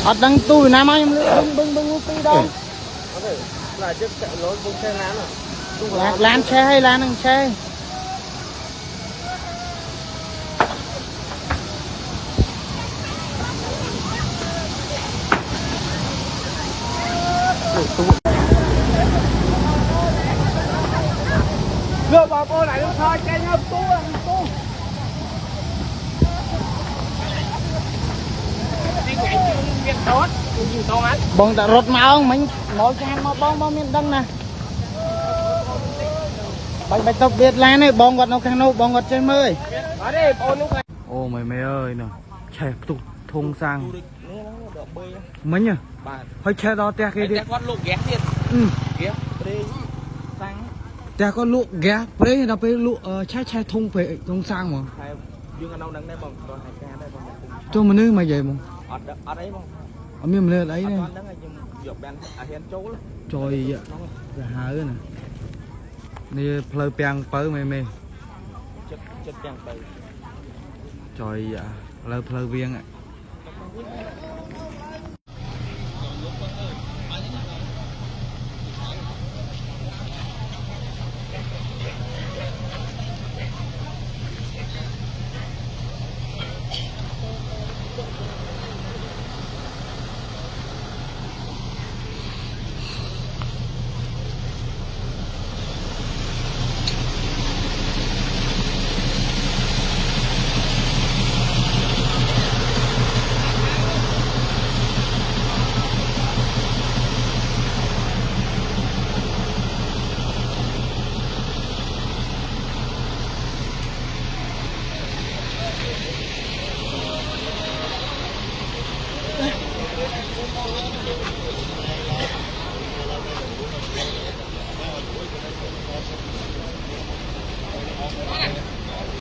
ở đằng tôi nam ai em bưng tí đâu là chiếc lối bông xe lán xe hay lán đằng xe đưa bà cô lại nó thôi cái nhấp tu bông đã rột máu mình nói cho em bông miền đông nè bạch tộc Việt Lan này bông gọt nó khang nô bông gọt chơi mơi ô mày ơi nè chạy tục thùng sang mấy nhỉ hơi che đó te kia đi con lục ghé thiệt ghé đi sang te con lụa ghé đấy là phải lụa che thùng phải thùng sang mà dương anh đâu đang đây bông còn hai ca đây bông cho mình nước mà vậy mà ở đấy bông ở miền mình lên đấy này trời ạ hả nè này phơi piang phơi mày trời ạ phơi viên ạ